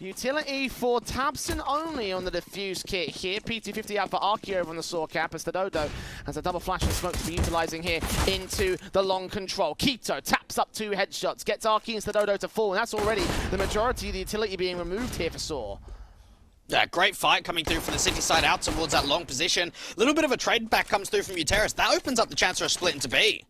Utility for Tabson only on the defuse kit here. PT50 out for Arki over on the saw cap as Dodo has a double flash and smoke to be utilizing here into the long control. Keto taps up 2 headshots, gets Arki and Dodo to fall, and that's already the majority of the utility being removed here for Saw. Yeah, great fight coming through from the city side out towards that long position. A little bit of a trade back comes through from XANTARES. That opens up the chance for a split into B.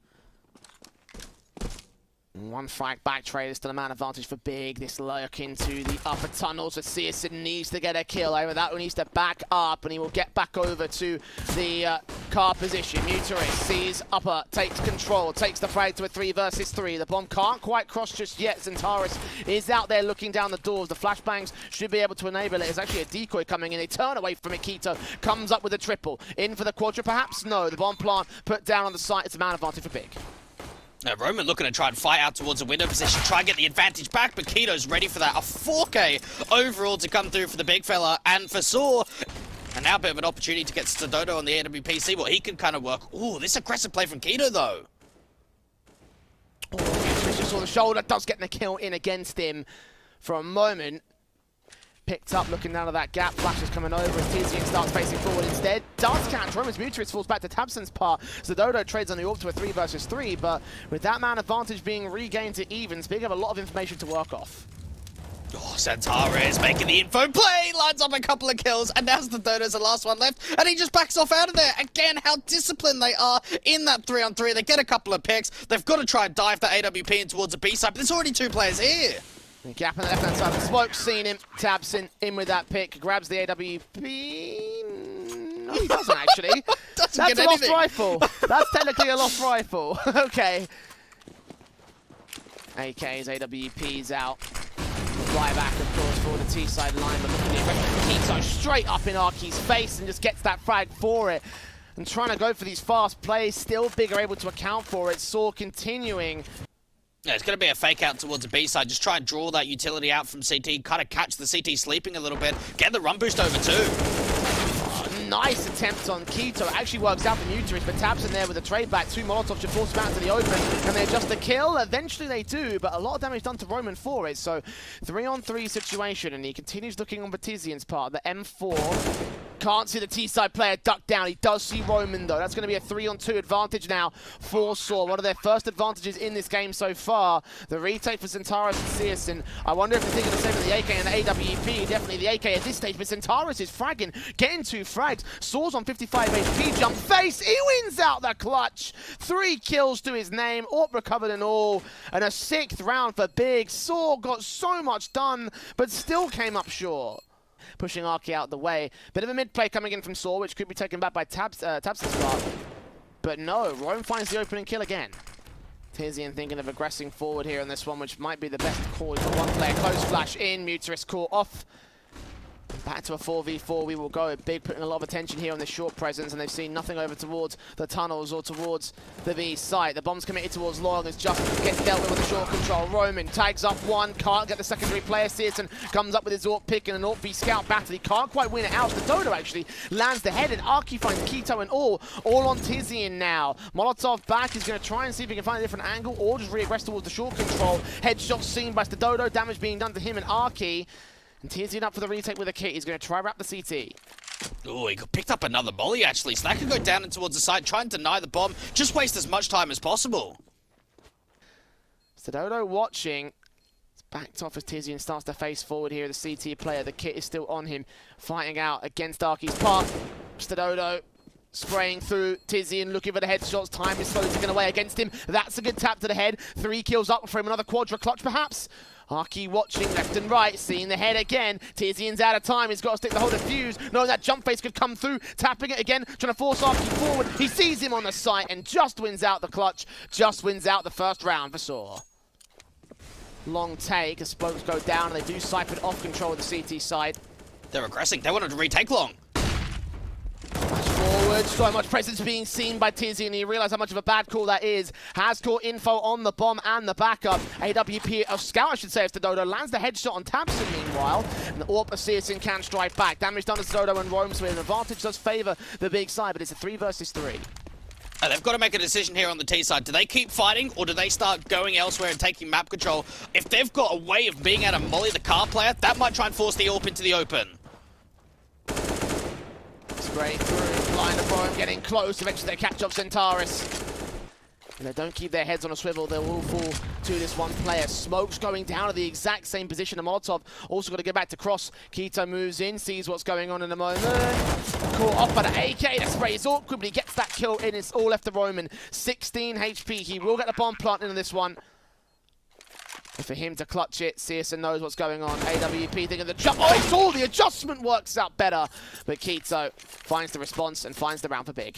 One frag back trade is still a man advantage for Big. This lurk into the upper tunnels. Searson needs to get a kill over that. He needs to back up, and he will get back over to the car position. Muteris sees upper, takes control, takes the frag to a 3 versus 3. The bomb can't quite cross just yet. XANTARES is out there looking down the doors. The flashbangs should be able to enable it. It's actually a decoy coming in. They turn away from it. Keto comes up with a triple. In for the quadra, perhaps? No. The bomb plant put down on the site. It's a man advantage for Big. Roman looking to try and fight out towards a window position, try and get the advantage back, but Keto's ready for that. A 4K overall to come through for the big fella, and for Saw. And now a bit of an opportunity to get Dodo on the AWP, see what he can kind of work. Ooh, this aggressive play from Keto, though. Oh, just saw the shoulder, does get the kill in against him for a moment. Picked up, looking down at that gap. Flash is coming over as TZN starts facing forward instead. Does catch Roman's Muteris, falls back to Tabson's part. So Dodo trades on the orb to a 3 versus 3, but with that man advantage being regained to evens, Big have a lot of information to work off. Oh, XANTARES making the info play, lines up a couple of kills, and now's Dodo's the last one left, and he just backs off out of there. Again, how disciplined they are in that 3-on-3. They get a couple of picks. They've got to try and dive that AWP in towards the B side, but there's already 2 players here. The gap on the left-hand side of the smoke, seen him. Tabson in with that pick, grabs the AWP. No, he doesn't actually. That's a lost rifle. That's technically a lost rifle. Okay. AK's AWP's out. Fly back, of course, for the T-side line, but looking at Keto straight up in Arki's face and just gets that frag for it. And trying to go for these fast plays, still Big are able to account for it. Saw continuing. Yeah, it's going to be a fake out towards the B side. Just try and draw that utility out from CT. Kind of catch the CT sleeping a little bit. Get the run boost over too. Oh, nice attempt on Keto. It actually works out for Muteris, but Tabson there with a trade back. 2 Molotovs should force him out into the open. And they adjust the kill. Eventually they do, but a lot of damage done to Roman for it. So 3-on-3 situation, and he continues looking on Batizian's part. The M4. Can't see the T-side player duck down. He does see Roman, though. That's going to be a 3-on-2 advantage now for Saw. One of their first advantages in this game so far. The retake for XANTARES and Searson. I wonder if they're thinking the same with the AK and the AWP. Definitely the AK at this stage, but XANTARES is fragging. Getting 2 frags. Saw's on 55 HP. Jump face. He wins out the clutch. 3 kills to his name. AWP recovered and all. And a 6th round for Big. Saw got so much done, but still came up short. Pushing Arki out the way. Bit of a mid play coming in from Saw, which could be taken back by Tabson's spot. But no, Rome finds the opening kill again. TZN thinking of aggressing forward here on this one, which might be the best call for one player. Close flash in, Muteris caught off. Back to a 4v4 we will go. Big putting a lot of attention here on this short presence, and they've seen nothing over towards the tunnels or towards the B site. The bomb's committed towards Long as just gets dealt with a short control. Roman tags up 1, can't get the secondary player. Searson comes up with his AWP pick and an AWP B scout battle. He can't quite win it out. The Dodo actually lands the head, and Arki finds Keto and all on TZN now. Molotov back is going to try and see if he can find a different angle or just re-aggress towards the short control. Headshot seen by Dodo, damage being done to him and Arki. And TZN up for the retake with a kit. He's going to try wrap the CT. Oh, he picked up another molly, actually. So that could go down and towards the side, try and deny the bomb. Just waste as much time as possible. Dodo watching. It's backed off as TZN starts to face forward here. The CT player, the kit is still on him. Fighting out against Arki's path. Dodo spraying through. TZN looking for the headshots. Time is slowly ticking away against him. That's a good tap to the head. 3 kills up for him. Another quadra clutch, perhaps. Arki watching left and right, seeing the head again. TZN's out of time. He's got to stick the whole defuse. Knowing that jump face could come through. Tapping it again, trying to force Arki forward. He sees him on the site and just wins out the clutch. Just wins out the first round for Saw. Long take as smokes go down, and they do siphon off control of the CT side. They're aggressing. They wanted to retake Long. Forward, so much presence being seen by Tizzy, and he realized how much of a bad call that is. Has caught info on the bomb and the backup. AWP, a scout I should say, as Dodo lands the headshot on Tabson meanwhile. And the AWP of Searson can strike back. Damage done to Dodo and Rome, so an advantage does favor the big side, but it's a 3 versus 3. They've got to make a decision here on the T side. Do they keep fighting, or do they start going elsewhere and taking map control? If they've got a way of being able to molly the car player, that might try and force the AWP into the open. Spray through, line of Rome getting close. Eventually they catch up XANTARES. And they don't keep their heads on a swivel, they'll all fall to this one player. Smoke's going down at the exact same position of Molotov. Also got to get back to cross. k1to moves in, sees what's going on in a moment. Caught off by the AK, the spray is awkward, but he gets that kill in. It's all left to Roman. 16 HP, he will get the bomb plant into this one. And for him to clutch it, Searson knows what's going on. AWP thinking the jump. Oh, he saw the adjustment works out better. But k1to finds the response and finds the round for Big.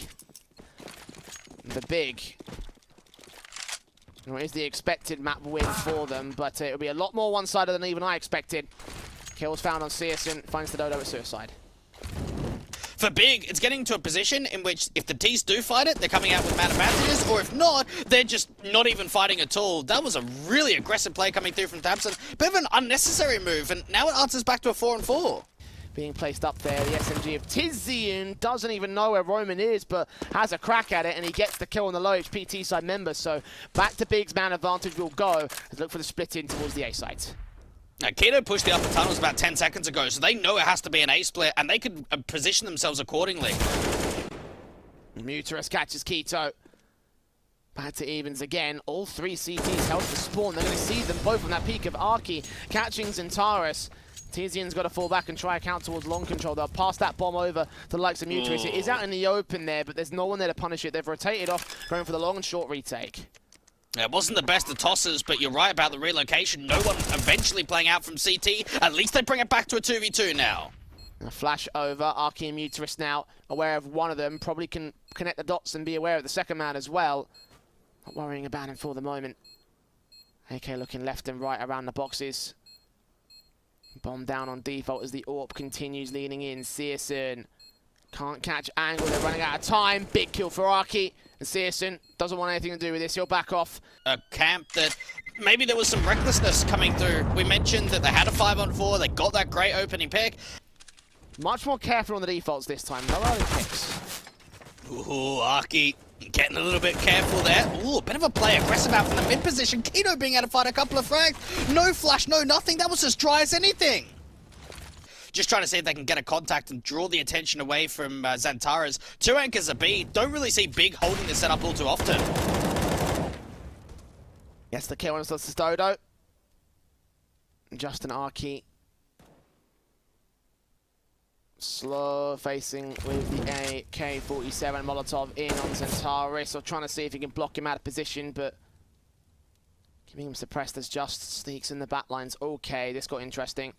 The Big. Well, it is the expected map win for them, but it'll be a lot more one-sided than even I expected. Kills found on Searson, finds the Dodo at suicide. For Big, it's getting to a position in which if the T's do fight it, they're coming out with mad advantages, or if not, they're just not even fighting at all. That was a really aggressive play coming through from Tabson. Bit of an unnecessary move, and now it answers back to a 4-on-4. Being placed up there, the SMG of Tizian doesn't even know where Roman is, but has a crack at it, and he gets the kill on the low HP T side member. So back to Big's man advantage will go. Let's look for the split in towards the A site. Now, k1to pushed the upper tunnels about 10 seconds ago, so they know it has to be an A split, and they could position themselves accordingly. Muterus catches k1to. Back to evens again. All three CTs held for spawn. They're going to see them both on that peak of Arky catching XANTARES. Tizian's got to fall back and try a count towards long control. They'll pass that bomb over to the likes of Muterus. It is out in the open there, but there's no one there to punish it. They've rotated off, going for the long and short retake. It wasn't the best of tosses, but you're right about the relocation. No one eventually playing out from CT. At least they bring it back to a 2v2 now. A flash over. Arky and Muterus now aware of one of them. Probably can connect the dots and be aware of the second man as well. Not worrying about him for the moment. AK looking left and right around the boxes. Bomb down on default as the AWP continues leaning in. Searson can't catch angle. They're running out of time. Big kill for Arky. And Searson doesn't want anything to do with this. He'll back off. A camp that maybe there was some recklessness coming through. We mentioned that they had a 5-on-4. They got that great opening pick. Much more careful on the defaults this time. No early picks. Ooh, Arky getting a little bit careful there. Ooh, a bit of a play aggressive out from the mid position. k1to being able to fight a couple of frags. No flash, no nothing. That was as dry as anything. Just trying to see if they can get a contact and draw the attention away from XANTARES. 2 anchors a B. Don't really see Big holding the setup all too often. Yes, the kill on the Dodo. Justin Arky. Slow facing with the AK-47. Molotov in on XANTARES. So trying to see if he can block him out of position, but keeping him suppressed as Just sneaks in the backlines. Okay, this got interesting.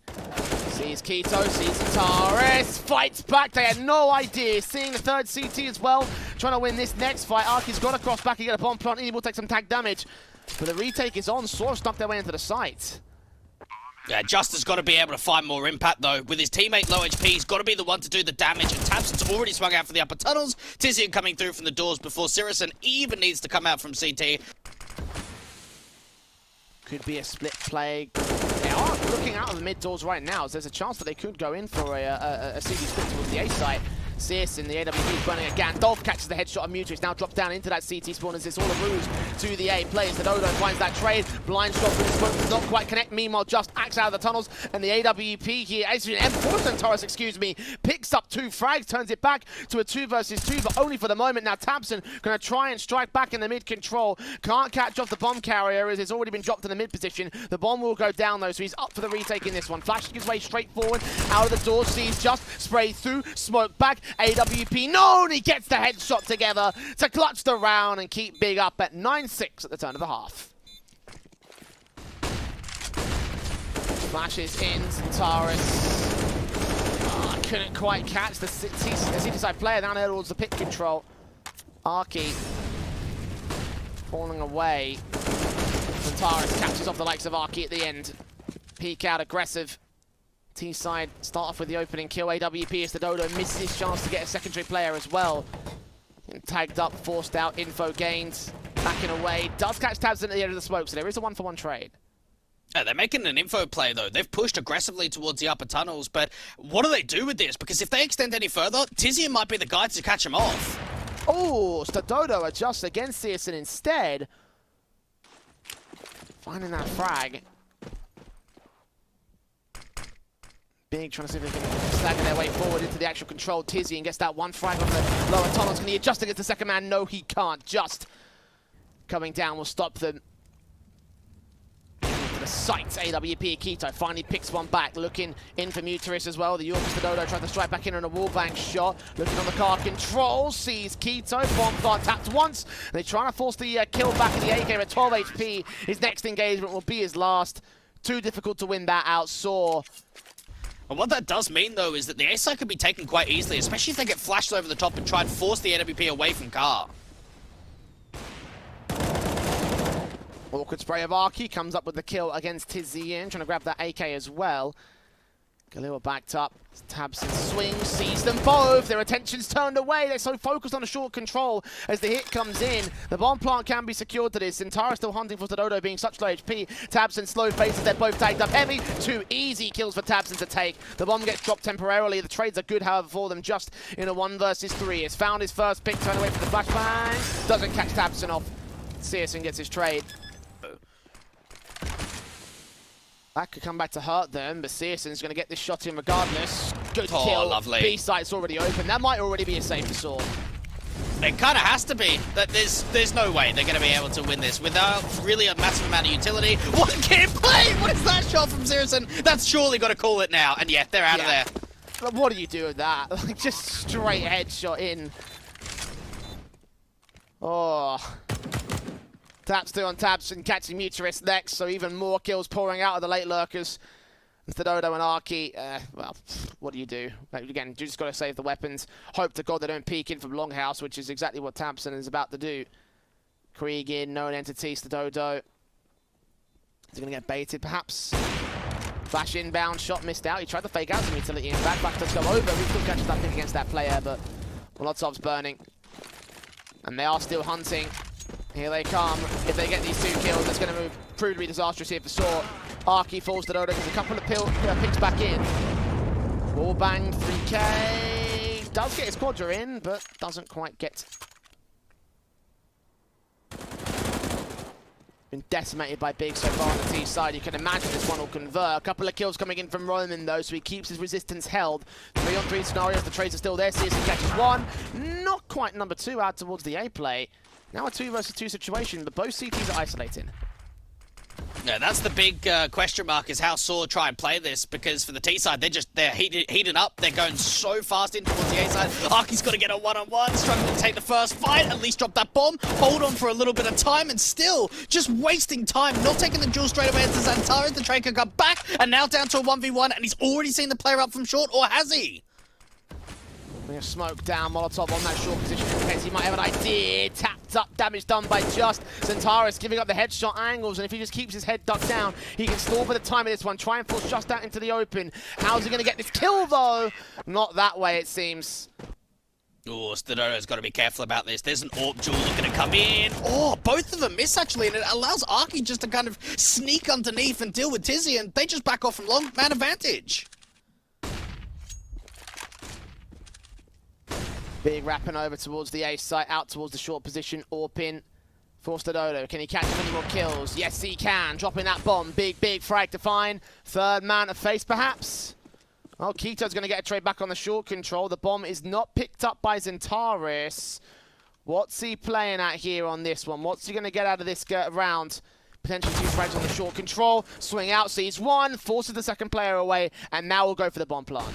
Sees k1to, sees XANTARES, fights back. They had no idea. Seeing the third CT as well. Trying to win this next fight. Arky's got to cross back and get a bomb plant. He will take some tag damage. But the retake is on. Saw snuck their way into the site. Yeah, Just has got to be able to find more impact, though. With his teammate low HP, he's got to be the one to do the damage, and Tabson's already swung out for the upper tunnels. Tizian coming through from the doors before Searson even needs to come out from CT. Could be a split play. They are looking out of the mid doors right now, so there's a chance that they could go in for a CT split towards the A site. Searson, the AWP is running a Gandalf, catches the headshot of Muterus, now drops down into that CT spawn as it's all a ruse to the A. Plays the Dodo, finds that trade, blind shot with the smoke does not quite connect. Meanwhile, Just acts out of the tunnels, and the AWP here, actually M4 XANTARES, excuse me, picks up 2 frags, turns it back to a 2 versus 2, but only for the moment. Now Tabson gonna try and strike back in the mid control, can't catch off the bomb carrier as it's already been dropped in the mid position. The bomb will go down though, so he's up for the retake in this one. Flashing his way straight forward, out of the door, sees Just, spray through, smoke back, AWP, no, and he gets the headshot together to clutch the round and keep Big up at 9-6 at the turn of the half. Flashes in, XANTARES. Couldn't quite catch the city side player down there towards the pit control. Arky falling away. XANTARES catches off the likes of Arky at the end. Peek out aggressive. T-side start off with the opening kill. AWP as the Dodo misses his chance to get a secondary player as well. And tagged up, forced out, info gained, backing away. Does catch Tabson at the end of the smoke, so there is a 1-for-1 trade. Yeah, they're making an info play, though. They've pushed aggressively towards the upper tunnels, but what do they do with this? Because if they extend any further, Tizian might be the guy to catch him off. Oh, Stadodo adjusts against Searson instead. Finding that frag. Big trying to see if they can stagger their way forward into the actual control. Tizian gets that one frag on the lower tunnels. Can he adjust against the second man? No, he can't. Just coming down will stop them. To the sight, AWP Keto finally picks one back. Looking in for Muteris as well. The Yorkers Stadodo tried to strike back in on a wallbang shot. Looking on the car control. Sees Keto. Bomb plant tapped once. They're trying to force the kill back in the AK at 12 HP. His next engagement will be his last. Too difficult to win that out. Saw. And what that does mean, though, is that the ESEA could be taken quite easily, especially if they get flashed over the top and try and force the AWP away from Car. Awkward spray of Arky comes up with the kill against Tizian, trying to grab that AK as well. Galil backed up, Tabson swings, sees them both. Their attention's turned away. They're so focused on a short control as the hit comes in. The bomb plant can be secured to this. XANTARES still hunting for Stadodo being such low HP. Tabson slow faces. They're both tagged up heavy. 2 easy kills for Tabson to take. The bomb gets dropped temporarily. The trades are good, however, for them just in a 1 versus 3. Has found his first pick, turned away from the flashbang. Doesn't catch Tabson off. Searson gets his trade. That could come back to hurt them, but Searson's going to get this shot in regardless. Good kill. Lovely. B site's already open. That might already be a safe for Saw. It kind of has to be. That there's no way they're going to be able to win this without really a massive amount of utility. What gameplay! What is that shot from Searson? That's surely got to call it now. And yeah, they're out of there. But what do you do with that? Like, just straight headshot in. Oh. Tap still on Tabson, catching Muteris next, so even more kills pouring out of the late lurkers. Stadodo and Arky, well, what do you do? Like, again, you just got to save the weapons. Hope to God they don't peek in from Longhouse, which is exactly what Tabson is about to do. Krieg in, known entity, Stadodo. Is he going to get baited, perhaps? Flash inbound, shot missed out. He tried to fake out some utility in fact. Back does go over. He still catches that pick against that player, but Molotov's burning. And they are still hunting. Here they come. If they get these 2 kills, it's going to prove to be disastrous here for Saw. Arky falls to Dodo, gets a couple of picks back in. Wallbang, 3K. Does get his quadra in, but doesn't quite get. Been decimated by Big so far on the T side. You can imagine this one will convert. A couple of kills coming in from Roman, though, so he keeps his resistance held. 3-on-3 scenarios, the trades are still there. Searson catches 1. Not quite number 2 out towards the A play. Now a 2 versus 2 situation, but both CTs are isolating. Yeah, that's the big question mark, is how Saw try and play this, because for the T side, they're heating up. They're going so fast in towards the A side. Arky's got to get a 1-on-1, struggling to take the first fight, at least drop that bomb, hold on for a little bit of time, and still just wasting time, not taking the duel straight away into XANTARES. The trade can come back, and now down to a 1v1, and he's already seen the player up from short, or has he? We have smoke down, Molotov on that short position in case he might have an idea. Tapped up, damage done by just. XANTARES giving up the headshot angles, and if he just keeps his head ducked down, he can stall for the time of this one, try and force just out into the open. How's he going to get this kill, though? Not that way, it seems. Oh, Stadodo's got to be careful about this. There's an AWP duel looking to come in. Oh, both of them miss, actually, and it allows Arky just to kind of sneak underneath and deal with Tizzy, and they just back off from long man advantage. Big wrapping over towards the A site, out towards the short position. Orpin for Stadodo. Can he catch any more kills? Yes, he can. Dropping that bomb. Big frag to find. 3rd man to face, perhaps. Oh, Keto's going to get a trade back on the short control. The bomb is not picked up by XANTARES. What's he playing at here on this one? What's he going to get out of this round? Potentially 2 frags on the short control. Swing out, sees 1, forces the second player away, and now we'll go for the bomb plant.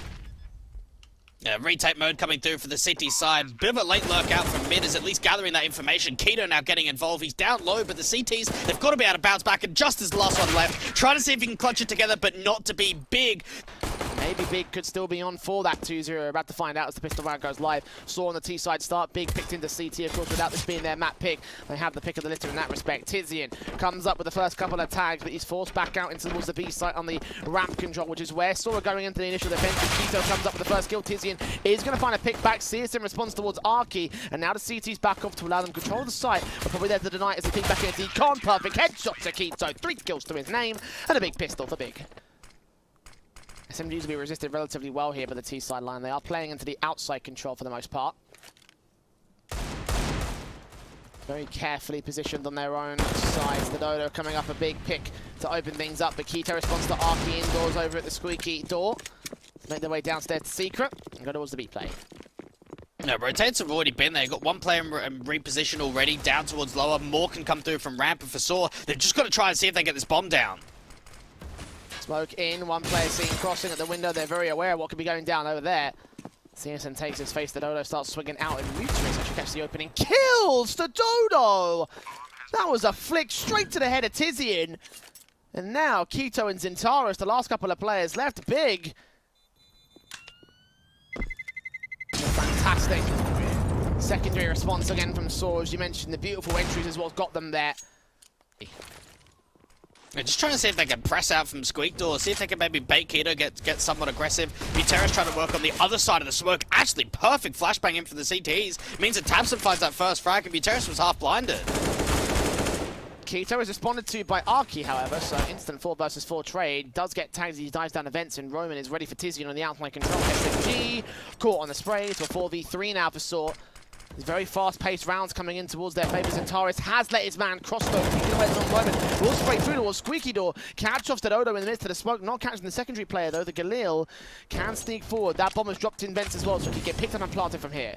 Yeah, retake mode coming through for the City side. Bit of a late lurk out from mid is at least gathering that information. Keto now getting involved. He's down low, but the CTs, they've got to be able to bounce back, and just as the last one left, trying to see if he can clutch it together, but not to be big. Maybe Big could still be on for that 2-0. About to find out as the pistol round goes live. Saw on the T side start. Big picked into CT, of course, without this being their map pick. They have the pick of the litter in that respect. Tizian comes up with the first couple of tags, but he's forced back out into towards the B site on the ramp control, which is where Saw going into the initial defense. Keto comes up with the first kill. Tizian is going to find a pick back. Searson responds towards Arky, and now the CT's back off to allow them control the site. But probably there to deny it as they pick back into Decon. Perfect headshot to Keto. 3 kills to his name, and a big pistol for Big. SMGs will be resisted relatively well here by the T side line. They are playing into the outside control for the most part. Very carefully positioned on their own sides. The Dodo coming up a big pick to open things up, but Keto responds to Arky indoors over at the squeaky door. Make their way downstairs to Secret and go towards the B play. No, rotates have already been there. Got one player in reposition already, down towards lower. More can come through from ramp and for Saw. They've just got to try and see if they get this bomb down. Smoke in, one player seen crossing at the window. They're very aware of what could be going down over there. CSN takes his face, the Dodo starts swinging out in Mutrix. Actually catch the opening. Kills the Dodo! That was a flick straight to the head of Tizian. And now Keto and XANTARES, the last couple of players left, big. Fantastic secondary response again from Saw. As you mentioned, the beautiful entries is what got them there. They're just trying to see if they can press out from Squeak Door, see if they can maybe bait Keto, get somewhat aggressive. Buteris trying to work on the other side of the smoke. Actually, perfect flashbang in for the CTs. Means that Tabson finds that first frag, and Buteris was half blinded. Keto is responded to by Arky, however, so instant 4 versus 4 trade. Does get tagged as he dives down events, and Roman is ready for Tizian on the outside control. SMG caught on the spray to a 4v3 now for Saw. There's very fast-paced rounds coming in towards their favour. XANTARES has let his man cross though, keeping away from Roman. Will spray through towards Squeaky Door. Catch off the Dodo in the midst of the smoke. Not catching the secondary player though. The Galil can sneak forward. That bomb has dropped in vents as well, so he can get picked up and planted from here.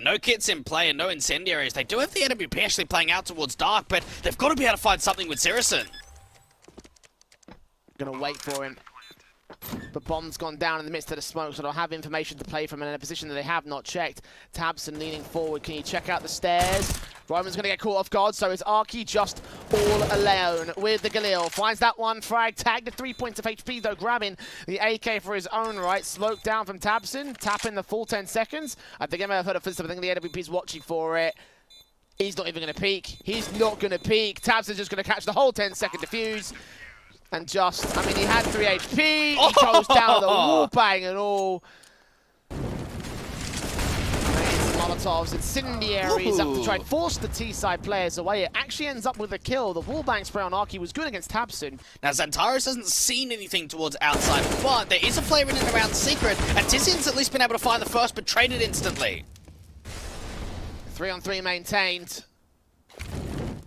No kits in play and no incendiaries. They do have the NWP actually playing out towards Dark, but they've got to be able to find something with Sirison. Gonna wait for him. The bomb's gone down in the midst of the smoke, so they'll have information to play from in a position that they have not checked. Tabson leaning forward. Can you check out the stairs? Roman's going to get caught off guard, so it's Arky just all alone with the Galil. Finds that one frag, tagged at 3 points of HP, though grabbing the AK for his own right. Smoke down from Tabson, tapping the full 10 seconds. I think I may have heard of this, I think the AWP's watching for it. He's not even going to peek. He's not going to peek. Tabson's just going to catch the whole 10-second defuse. And just, I mean, he had 3 HP, he goes down with a wall bang and all. Molotovs, incendiaries up to try and force the T-side players away. It actually ends up with a kill. The wall bang spray on Arky was good against Tabson. Now, XANTARES hasn't seen anything towards outside, but there is a flare in and around Secret, and Tizian's at least been able to find the first, but traded instantly. 3-on-3 maintained.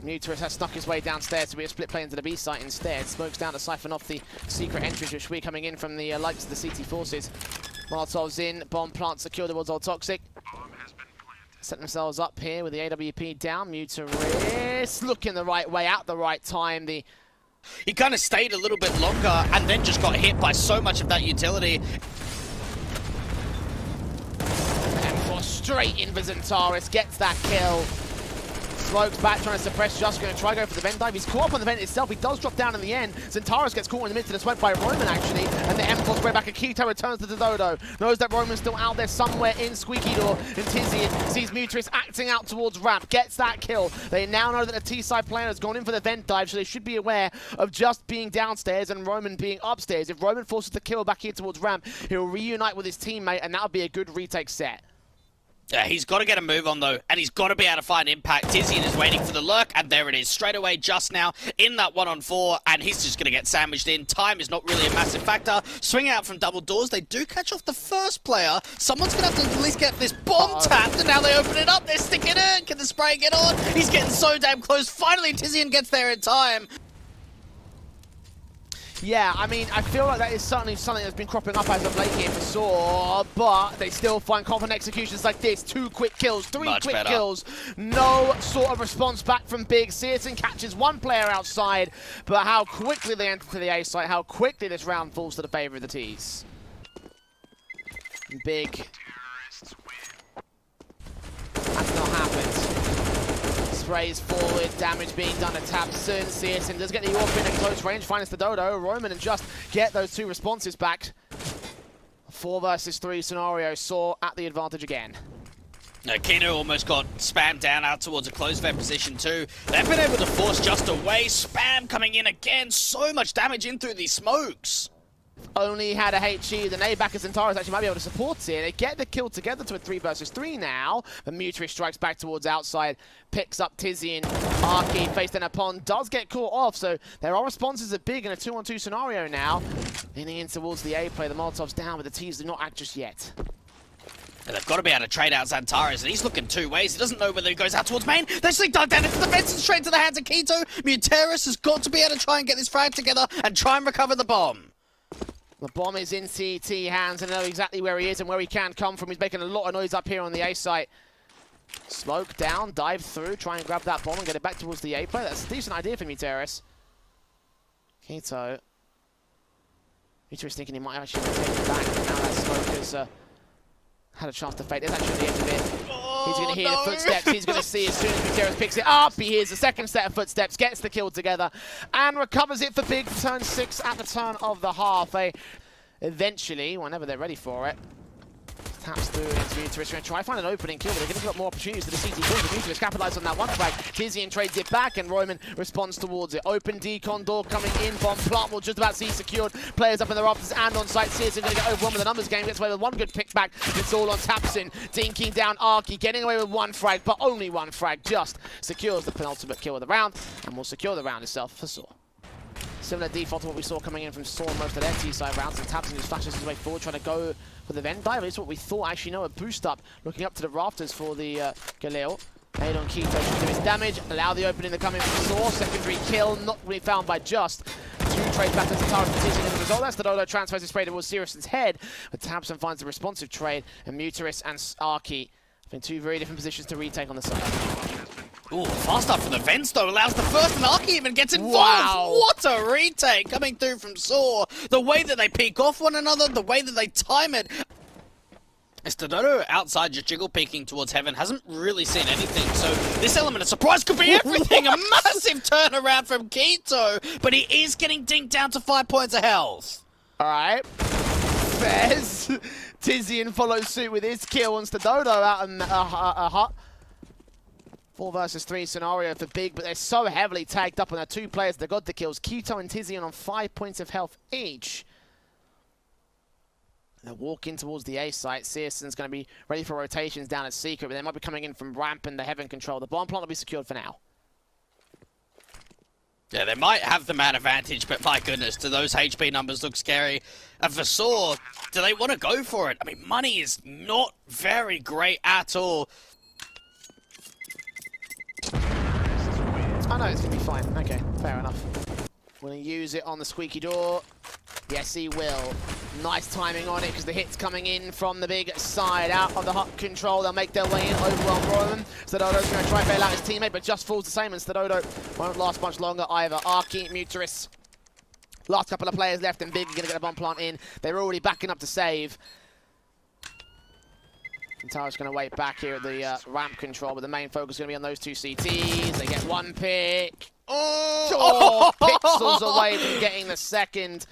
Mutrix has snuck his way downstairs to be a split play into the B site instead. Smokes down to siphon off the secret entries, which will be coming in from the likes of the CT forces. Molotov's in, bomb plant secured towards Old Toxic. Set themselves up here with the AWP down. Mutrix looking the right way at the right time. He kind of stayed a little bit longer and then just got hit by so much of that utility. M4 straight in for XANTARES, gets that kill. Smokes back, trying to suppress, just going to try go for the vent dive. He's caught up on the vent itself. He does drop down in the end. XANTARES gets caught in the midst of the sweat by Roman, actually. And the M4 spray back. Keto returns to the Dodo. Knows that Roman's still out there somewhere in Squeaky Door. And Tizian sees Mutrix acting out towards ramp. Gets that kill. They now know that the T-side player has gone in for the vent dive, so they should be aware of just being downstairs and Roman being upstairs. If Roman forces the kill back here towards ramp, he'll reunite with his teammate, and that'll be a good retake set. Yeah, he's got to get a move on, though, and he's got to be able to find impact. Tizian is waiting for the lurk, and there it is, straight away just now in that 1-on-4, and he's just going to get sandwiched in. Time is not really a massive factor. Swing out from double doors. They do catch off the first player. Someone's going to have to at least get this bomb tapped, and now they open it up. They're sticking in. Can the spray get on? He's getting so damn close. Finally, Tizian gets there in time. Yeah, I mean, I feel like that is certainly something that's been cropping up as of late here for Saw, but they still find confident executions like this. 2 quick kills, 3 quick kills. No sort of response back from Big. Sirison catches 1 player outside, but how quickly they enter to the A site, how quickly this round falls to the favor of the T's. Big. That's not happened. Sprays forward, damage being done to Tabson. Sirison does get the AWP in at close range, finds the Dodo. Roman and just get those 2 responses back. 4 versus 3 scenario. Saw at the advantage again. No, Kino almost got spammed down out towards a closed vent position too. They've been able to force just away. Spam coming in again. So much damage in through these smokes. Only had a HE, the nade back as XANTARES actually might be able to support it. They get the kill together to a 3 versus 3 now. The Mutrix strikes back towards outside, picks up Tizian. Arky faced in upon, does get caught off, so there are responses at Big in a 2-on-2 scenario now. Leaning in towards the A play, the Molotov's down, but the T's do not act just yet. And they've got to be able to trade out XANTARES, and he's looking two ways. He doesn't know whether he goes out towards main. They actually dug down into the fence and straight to the hands of k1to. XANTARES has got to be able to try and get this frag together and try and recover the bomb. The bomb is in CT hands and know exactly where he is and where he can come from. He's making a lot of noise up here on the A site. Smoke down, dive through, try and grab that bomb and get it back towards the A play. That's a decent idea for XANTARES. k1to. XANTARES thinking he might actually take it back, but now that smoke has had a chance to fade. There's actually the edge of it. He's going to hear the footsteps. He's going to see as soon as XANTARES picks it up. He hears the second set of footsteps, gets the kill together, and recovers it for Big turn 6 at the turn of the half. Eventually, whenever they're ready for it, taps through into XANTARES. Going to try and find an opening kill, but they're going to give up more opportunities to the CT kills. XANTARES capitalize on that one frag. TiziaN trades it back, and Roman responds towards it. Open decon door coming in. Bomb plant will just about see secured. Players up in the rafters and on site. TiziaN going to get overwhelmed with the numbers game. Gets away with one good pick back. It's all on tapsTN. Dinking down Arky, getting away with one frag, but only one frag. Just secures the penultimate kill of the round, and will secure the round itself for Saw. Similar default to what we saw coming in from Saw in most of their T-side rounds, and tapsTN just flashes his way forward, trying to go for the Venn dive. It's what we thought. Actually, no, a boost up, looking up to the rafters for the Galil. Aid on k1to should do his damage, allow the opening to come in from Saw. Secondary kill, not really found by Just. Two trades back to XANTARES and as a result. That's STUDODO transfers his spray towards seriousN's head, but tapsTN finds a responsive trade, and XANTARES and Arky have been two very different positions to retake on the side. Ooh, fast up from the vents though, allows the first, and Arky even gets involved! Wow. What a retake coming through from Saw! The way that they peek off one another, the way that they time it. STUDODO outside just jiggle peeking towards heaven, hasn't really seen anything, so this element of surprise could be everything! A massive turnaround from k1to, but he is getting dinked down to 5 points of health. Alright. Fez. TiziaN follows suit with his kill on STUDODO out in a hut. 4 versus 3 scenario for Big, but they're so heavily tagged up on their two players that got the kills. k1to and TiziaN on 5 points of health each. They're walking towards the A site. serioN's going to be ready for rotations down at Secret, but they might be coming in from ramp and the heaven control. The bomb plant will be secured for now. Yeah, they might have the man advantage, but my goodness, do those HP numbers look scary? And for Saw, do they want to go for it? I mean, money is not very great at all. Oh no, it's going to be fine. Okay, fair enough. Will he use it on the squeaky door? Yes, he will. Nice timing on it because the hit's coming in from the Big side. Out of the hut control, they'll make their way in, overwhelm Roman. STUDODO's going to try and bail out his teammate, but just falls the same, and STUDODO won't last much longer either. Arky, XANTARES. Last couple of players left, and Big are going to get a bomb plant in. They're already backing up to save. XANTARES going to wait back here at the ramp control, but the main focus is going to be on those two CTs. They get one pick. Oh, pixels away from getting the second.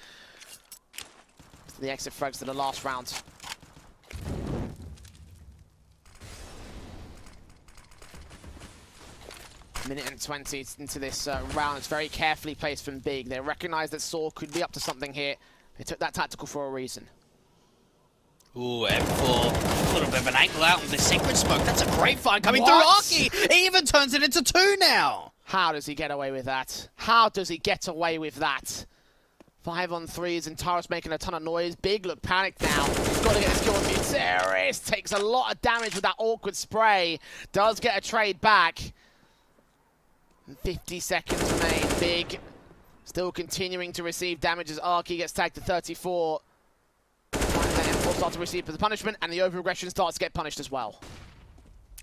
The exit frags to the last round. Minute and 20 into this round. It's very carefully placed from Big. They recognize that Saw could be up to something here. They took that tactical for a reason. Ooh, M4. A little bit of an angle out with the secret smoke. That's a great find coming What? through Arky. He even turns it into 2 now. How does he get away with that? How does he get away with that? 5 on 3s, and XANTARES making a ton of noise. Big look panicked now. He's got to get this kill on XANTARES. Takes a lot of damage with that awkward spray. Does get a trade back. 50 seconds remain. Big still continuing to receive damage as Arky gets tagged to 34. M4 starts to receive the punishment, and the over-aggression starts to get punished as well.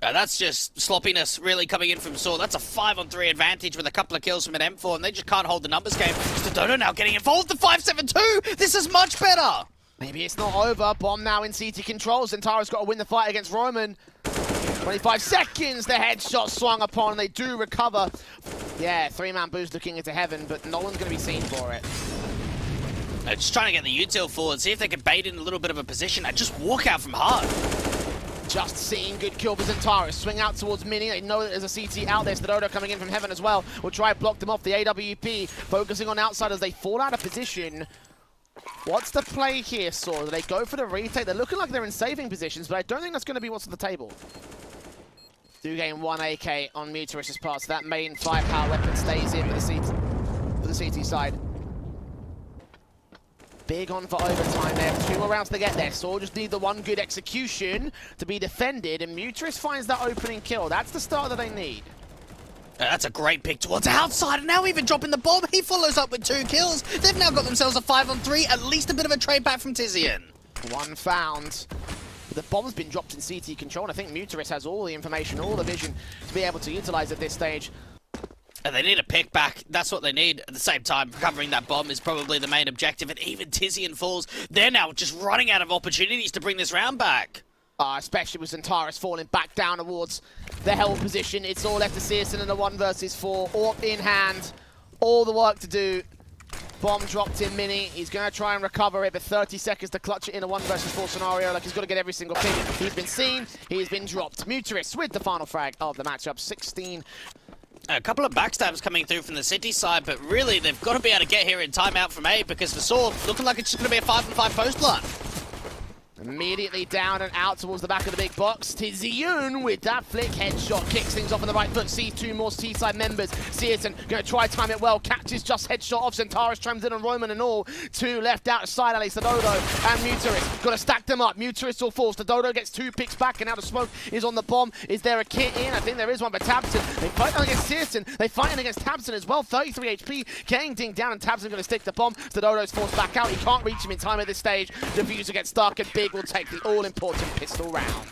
That's just sloppiness really coming in from Saw. That's a 5 on 3 advantage with a couple of kills from an M4, and they just can't hold the numbers game. STUDODO now getting involved. The 5-7-2. This is much better. Maybe it's not over. Bomb now in CT controls. XANTARES got to win the fight against Roman. 25 seconds. The headshot swung upon, and they do recover. Yeah, 3-man boost looking into heaven, but no one's going to be seen for it. They're just trying to get the util forward, see if they can bait in a little bit of a position and just walk out from hard. Just seeing good kill for XANTARES. Swing out towards Mini. They know that there's a CT out there. STUDODO coming in from heaven as well. Will try to block them off. The AWP focusing on outside as they fall out of position. What's the play here, Saw? Do they go for the retake? They're looking like they're in saving positions, but I don't think that's going to be what's on the table. Do gain 1 AK on XANTARES' part, so that main firepower weapon stays in for the CT side. Big on for overtime. They have 2 more rounds to get there. Saw just need the one good execution to be defended, and Mutris finds that opening kill. That's the start that they need. That's a great pick towards outside, and now even dropping the bomb, he follows up with 2 kills. They've now got themselves a 5-on-3, at least a bit of a trade back from Tizian. 1 found. The bomb's been dropped in CT control, and I think Mutris has all the information, all the vision to be able to utilize at this stage. And they need a pick back. That's what they need. At the same time, recovering that bomb is probably the main objective. And even Tizian falls. They're now just running out of opportunities to bring this round back. Especially with XANTARES falling back down towards the held position. It's all left to Searson in a 1 versus 4. AWP in hand. All the work to do. Bomb dropped in Mini. He's going to try and recover it, but 30 seconds to clutch it in a 1 versus 4 scenario. Like, he's got to get every single pick. He's been seen. He's been dropped. Mutris with the final frag of the matchup. 16. A couple of backstabs coming through from the City side, but really they've got to be able to get here in timeout from A, because for Saw, looking like it's just going to be a 5-on-5 post run. Immediately down and out towards the back of the big box. Tizian with that flick headshot. Kicks things off on the right foot. Sees 2 more T-side members. Searson going to try time it well. Catches just headshot off XANTARES. Trams in on Roman and all. 2 left outside. Alex Dodo and Mutris. Got to stack them up. Mutris will fall. Dodo gets 2 picks back, and now the smoke is on the bomb. Is there a kit in? I think there is one, but Tabson. They fight against Searson. They fighting against Tabson as well. 33 HP. Getting dinged down, and Tabson going to stick the bomb. Dodo's forced back out. He can't reach him in time at this stage. Diffuser gets stuck, and Big will take the all-important pistol round.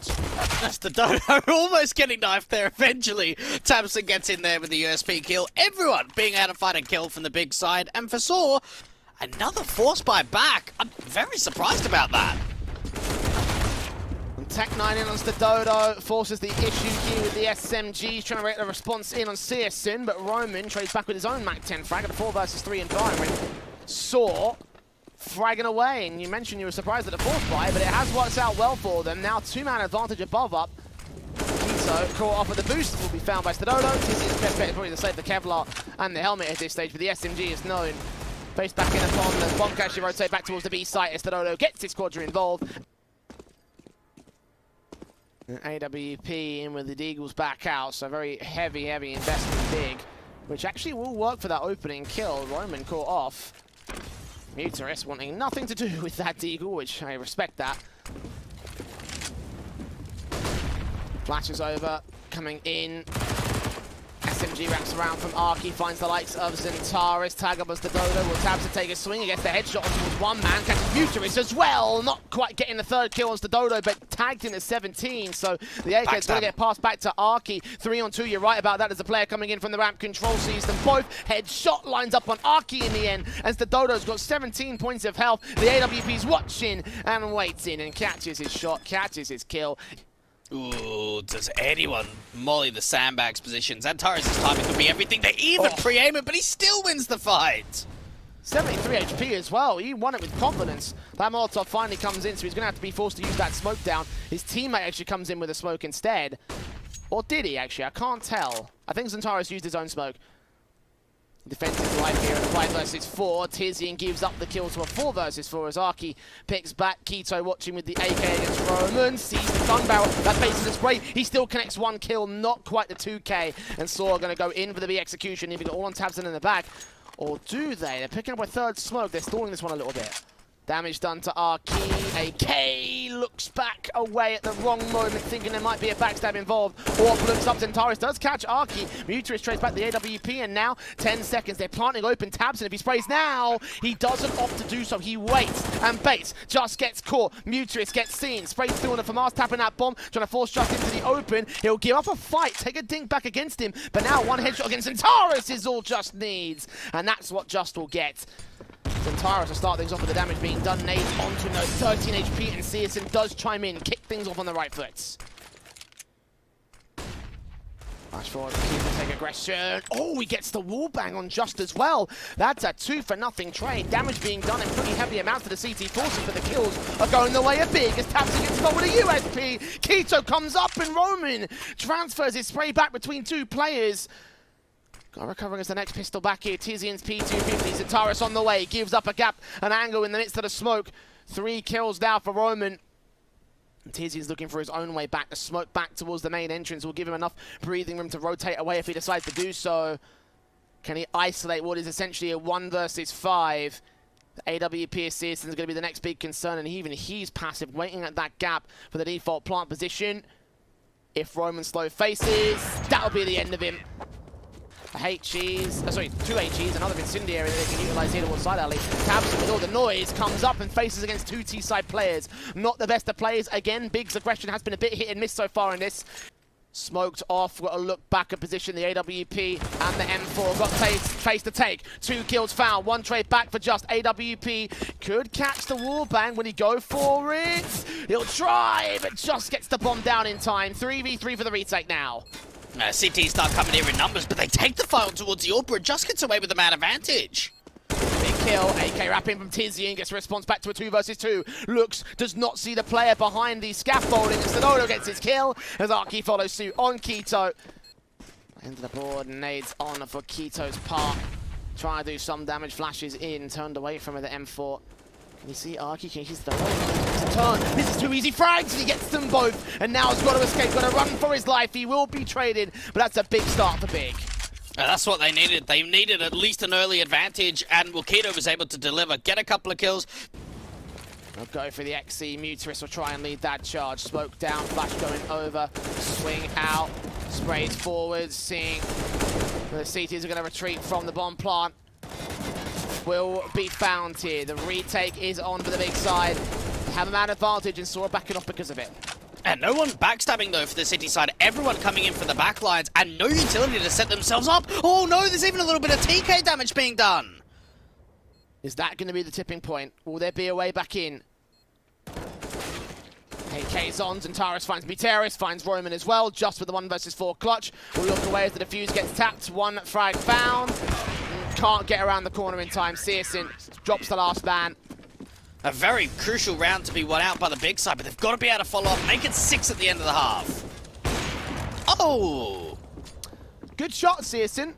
That's the Dodo almost getting knifed there eventually. Tabson gets in there with the USP kill. Everyone being able to fight a kill from the big side. And for Saw, another force buy back. I'm very surprised about that. And Tech 9 in on Dodo, forces the issue here with the SMGs, trying to get a response in on Searson, but Roman trades back with his own Mac 10 frag at a 4 versus 3 environment. Saw fragging away, and you mentioned you were surprised at the force buy, but it has worked out well for them. Now 2-man advantage above up. So caught off at the boost will be found by Dodo. Tizian's best bet is probably to save the Kevlar and the helmet at this stage, but the SMG is known. Face back in upon the bomb can actually rotate back towards the B site as Dodo gets his squadron involved. And AWP in with the Deagles back out, so very heavy investment big, which actually will work for that opening kill. Roman caught off. Mutris wanting nothing to do with that Deagle, which I respect that. Flashes over, coming in. SMG wraps around from Arky, finds the likes of XANTARES. Tag up as the Dodo will tab to take a swing against the headshot towards 1 man. Catches Mutris as well. Not quite getting the 3rd kill on the Dodo, but tagged him at 17. So the AK is going to get passed back to Arky. 3-on-2, you're right about that. As a player coming in from the ramp control sees them both. Headshot lines up on Arky in the end. As the Dodo's got 17 points of health. The AWP's watching and waiting and catches his shot, catches his kill. Ooh, does anyone molly the sandbags position? XANTARES' timing could be everything. They even pre-aim it, but he still wins the fight. 73 HP as well. He won it with confidence. That Molotov finally comes in, so he's going to have to be forced to use that smoke down. His teammate actually comes in with a smoke instead. Or did he, actually? I can't tell. I think XANTARES used his own smoke. Defends his life here in a 5 versus 4. Tizian gives up the kill to a 4 versus 4 as Arky picks back. Keto watching with the AK against Roman. Sees the gun barrel. That bases the spray. He still connects 1 kill, not quite the 2K. And Saw are going to go in for the B execution, leaving it all on Tabson in the back. Or do they? They're picking up a 3rd smoke. They're stalling this one a little bit. Damage done to Arky. AK looks back away at the wrong moment, thinking there might be a backstab involved. Orp looks up, XANTARES does catch Arky. Mutris trades back the AWP, and now 10 seconds. They're planting open tabs, and if he sprays now, he doesn't opt to do so. He waits and baits, just gets caught. Mutris gets seen, sprays through on the FAMAS, tapping that bomb, trying to force Just into the open. He'll give up a fight, take a dink back against him, but now 1 headshot against XANTARES is all Just needs, and that's what Just will get. XANTARES to start things off with the damage being done. Nade onto no 13 HP, and Searson does chime in, kick things off on the right foot. Flash forward, take aggression. Oh, he gets the wall bang on Just as well. That's a 2-for-0 trade. Damage being done in pretty heavy amounts to the CT forces, but the kills are going the way of Big as Tabson gets caught with a USP. Keto comes up, and Roman transfers his spray back between 2 players. Recovering as the next pistol back here. Tizian's P250. XANTARES on the way. Gives up a gap, an angle in the midst of the smoke. 3 kills now for Roman. Tizian's looking for his own way back. The smoke back towards the main entrance will give him enough breathing room to rotate away if he decides to do so. Can he isolate what is essentially a 1 versus 5? AWP assist is going to be the next big concern, and even he's passive, waiting at that gap for the default plant position. If Roman slow faces, that'll be the end of him. Two HEs, another incendiary that they can utilize here towards side alley. Tabs with all the noise, comes up and faces against two T-side players. Not the best of players. Again, Big's aggression has been a bit hit and miss so far in this. Smoked off, got a look back at position. The AWP and the M4 got face to take. 2 kills found, 1 trade back for just. AWP could catch the wall bang. Will he go for it? He'll try, but just gets the bomb down in time. 3v3 for the retake now. CT start coming here in numbers, but they take the final towards the AWP and just gets away with the man advantage. Big kill, AK wrapping from Tizian, gets a response back to a 2 versus 2. Looks, does not see the player behind the scaffolding, and Stadodo gets his kill as Arky follows suit on Keto. End of the board, nades on for Keto's part. Try to do some damage, flashes in, turned away from the M4. Can you see Arky? Can you see Stadodo? It's a turn. This is 2 easy frags, and he gets them both. And now he's got to escape, got to run for his life. He will be traded, but that's a big start for Big. That's what they needed. They needed at least an early advantage, and Keto was able to deliver, get a couple of kills. They'll go for the XC. Muteris will try and lead that charge. Smoke down, flash going over, swing out, sprays forward, seeing the CTs are going to retreat from the bomb plant. Will be found here. The retake is on for the big side. They have a man advantage and saw backing off because of it. And no one backstabbing, though, for the City side. Everyone coming in for the backlines, and no utility to set themselves up. Oh, no, there's even a little bit of TK damage being done. Is that going to be the tipping point? Will there be a way back in? AK's on, XANTARES finds Biteris, finds Roman as well, just with the 1 versus 4 clutch. We'll look away as the defuse gets tapped. 1 frag found. Can't get around the corner in time. Searson drops the last man. A very crucial round to be won out by the big side, but they've got to be able to follow up, make it 6 at the end of the half. Oh! Good shot, Searson.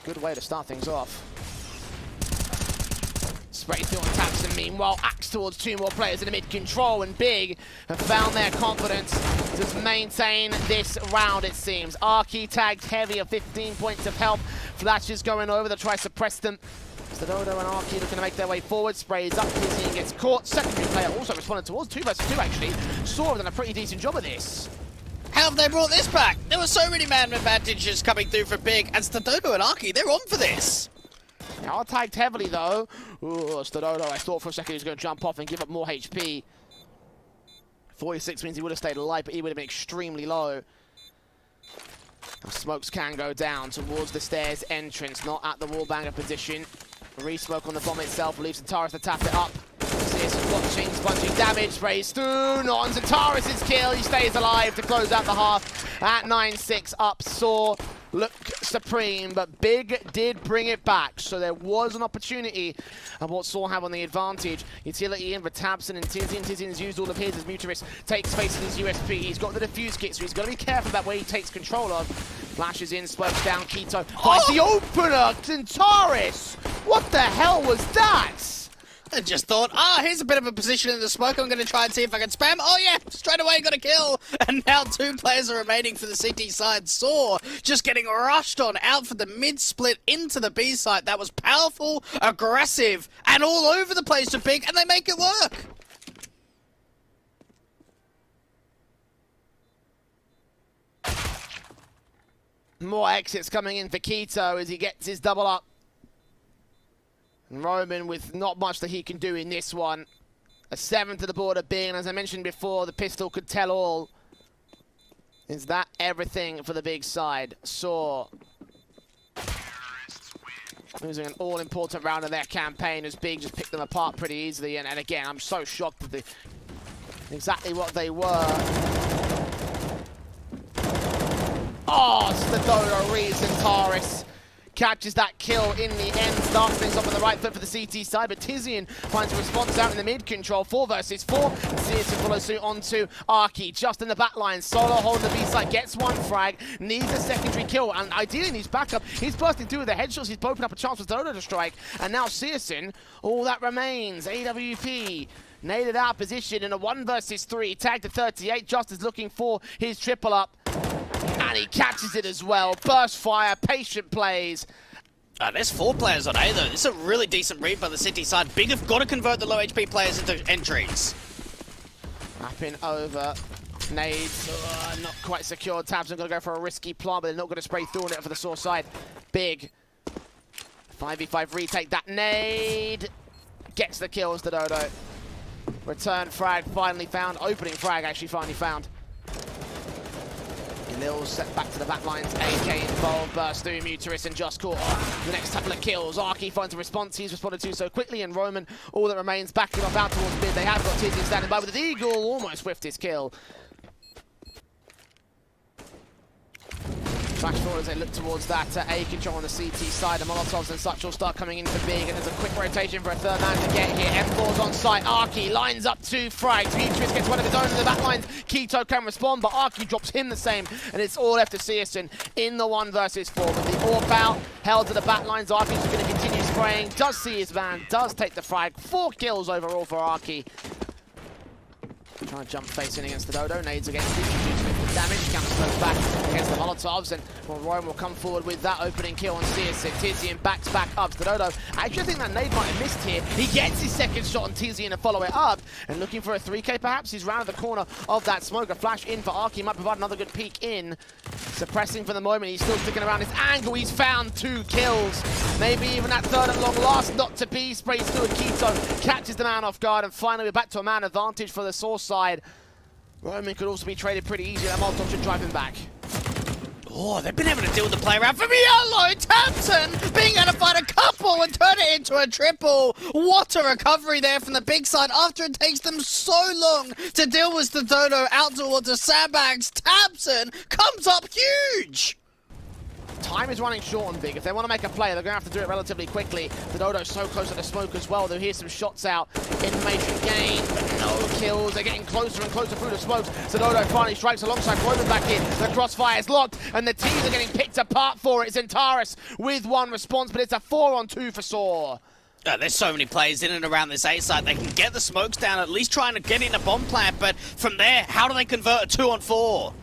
Good way to start things off. Spray through on Tapson, meanwhile, axe towards 2 more players in the mid-control, and Big have found their confidence to maintain this round, it seems. Arky tagged heavy of 15 points of health. Flashes going over to try to suppress them. Stadodo and Arky looking to make their way forward. Sprays up, Tizian gets caught. Secondary player also responded towards 2 versus 2, actually. Saw have done a pretty decent job of this. How have they brought this back? There were so many man advantages coming through for Big, and Stadodo and Arky, they're on for this. They are tagged heavily, though. Ooh, Stadodo, I thought for a second he was going to jump off and give up more HP. 46 means he would have stayed alive, but he would have been extremely low. Now, smokes can go down towards the stairs entrance, not at the wallbanger position. Re-smoke on the bomb itself leaves XANTARES to tap it up. Searson watching, sponging damage, sprays through, not on XANTARES' kill. He stays alive to close out the half at 9-6 up. Saw look supreme, but Big did bring it back. So there was an opportunity of what Saw have on the advantage. Utility in for Tabson and Tizian. Tizian's used all of his as Muteris takes space in his USP. He's got the defuse kit, so he's got to be careful about where he takes control of. Flashes in, smokes down, Keto finds the opener, XANTARES! What the hell was that? I just thought, here's a bit of a position in the smoke. I'm going to try and see if I can spam. Oh, yeah, straight away got a kill. And now 2 players are remaining for the CT side. Saw just getting rushed on out for the mid-split into the B side. That was powerful, aggressive, and all over the place for Big, and they make it work. More exits coming in for Keto as he gets his double up. And Roman with not much that he can do in this one. A 7 to the board of Big, and as I mentioned before, the pistol could tell all. Is that everything for the big side? Saw losing an all-important round of their campaign as Big just picked them apart pretty easily. And again, I'm so shocked at exactly what they were. Oh, Stadodo reads XANTARES. Catches that kill in the end, starts things off on the right foot for the CT side, but Tizian finds a response out in the mid-control. 4 versus 4. Searson follows suit onto Arky, just in the back line. Solo holding the B-side, gets 1 frag, needs a secondary kill, and ideally needs backup. He's bursting through with the headshots, he's opened up a chance for Stadodo to strike, and now Searson, all that remains. AWP nailed out position in a 1 versus 3, tagged to 38, just as looking for his triple up. And he catches it as well. Burst fire, patient plays. There's 4 players on A though. This is a really decent read by the City side. Big have got to convert the low HP players into entries. Mapping over. Nades, not quite secured. Tabs are going to go for a risky plant, but they're not going to spray through on it for the Source side. Big. 5v5 retake. That nade gets the kills to Dodo. Return frag finally found. Opening frag actually finally found. Lil's set back to the back lines. AK involved, burst through Muturis and just caught off the next couple of kills. Arky finds a response. He's responded to so quickly, and Roman, all that remains, backing off out towards mid. They have got Tizian standing by with the Eagle, almost whiffed his kill. Flash forward as they look towards that A control on the CT side. The Molotovs and such will start coming in for Big, and there's a quick rotation for a third man to get here. M4's on site. Arky lines up 2 frags. Muturis gets one of his own in the back lines. Keto can respond, but Arky drops him the same, and it's all left to Searson in the 1 versus 4. With the AWP out, held to the back lines, Arky's just going to continue spraying. Does see his man, does take the frag. 4 kills overall for Arky. Trying to jump face in against the Dodo. Nades against the damage. Counter goes back against the Molotovs, and Rowan will come forward with that opening kill on Searson. Tizian backs back up to the Dodo. I actually think that nade might have missed here. He gets his second shot on Tizian to follow it up, and looking for a 3K perhaps. He's rounded the corner of that smoke. A flash in for Arky might provide another good peek in. Suppressing for the moment. He's still sticking around his angle. He's found 2 kills. Maybe even that third at long last. Not to be. Sprays through, and Keto catches the man off guard, and finally we're back to a man advantage for the Source side. Roman could also be traded pretty easy. That Molotov should drive him back. Oh, they've been able to deal with the play around from Yellow. Thompson being able to find a couple and turn it into a triple. What a recovery there from the Big side after it takes them so long to deal with the Dodo out towards the sandbags. Thompson comes up huge. Time is running short on Big. If they want to make a play, they're going to have to do it relatively quickly. The Dodo's so close to the smoke as well. They'll hear some shots out. Information gained, but no kills. They're getting closer and closer through the smokes. So Dodo finally strikes alongside Roman back in. The crossfire is locked, and the teams are getting picked apart for it. XANTARES with 1 response, but it's a 4-on-2 for Saw. There's so many players in and around this A side. They can get the smokes down, at least trying to get in a bomb plant, but from there, how do they convert a 2-on-4?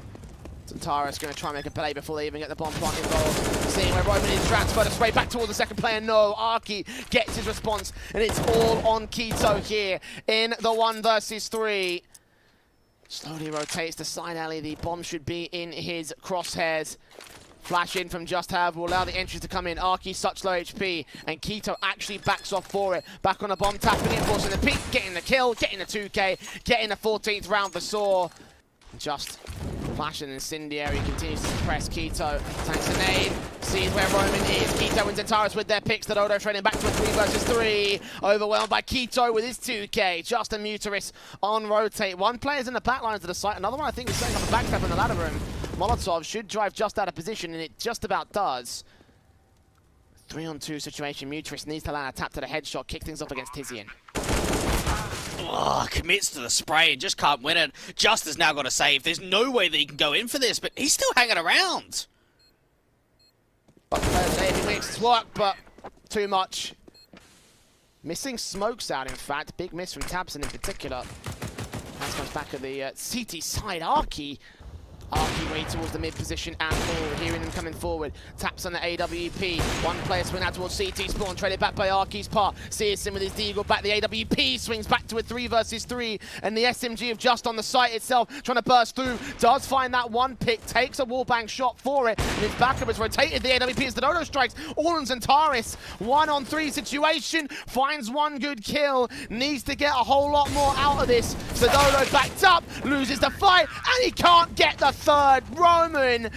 XANTARES going to try and make a play before they even get the bomb plant involved. Seeing where Roman is transferred, a spray back towards the second player. No, Arky gets his response, and it's all on Keto here in the 1 versus 3. Slowly rotates the side alley. The bomb should be in his crosshairs. Flash in from Just Have will allow the entries to come in. Arky such low HP, and Keto actually backs off for it. Back on the bomb, tapping it, forcing the peak, getting the kill, getting the 2K, getting the 14th round for Saw. Just Flash and Incendiary continues to suppress Keto. Tanks a nade, sees where Roman is. Keto and XANTARES with their picks. The Dodo trading back to a 3 versus 3. Overwhelmed by Keto with his 2K. Just a Muturis on rotate. 1 player's in the back lines of the site. Another one I think is setting up a backstab in the ladder room. Molotov should drive just out of position, and it just about does. 3-on-2 situation. Muturis needs to land a tap to the headshot. Kick things off against Tizian. Oh, commits to the spray and just can't win it. Just has now got a save. There's no way that he can go in for this, but he's still hanging around. He makes this work, but too much. Missing smokes out, in fact. Big miss from Tabson in particular. That comes back at the CT side. Arky way towards the mid position and forward. Hearing them coming forward. Taps on the AWP. 1 player swing out towards CT spawn. Traded back by Arky's part. Searson with his deagle back. The AWP swings back to a 3 versus 3. And the SMG of Just on the site itself trying to burst through. Does find that 1 pick. Takes a wallbang shot for it. And his backup is rotated. The AWP as the Dodo strikes. All on XANTARES. 1-on-3 situation. Finds 1 good kill. Needs to get a whole lot more out of this. So Dodo backed up. Loses the fight. And he can't get the 3rd. Roman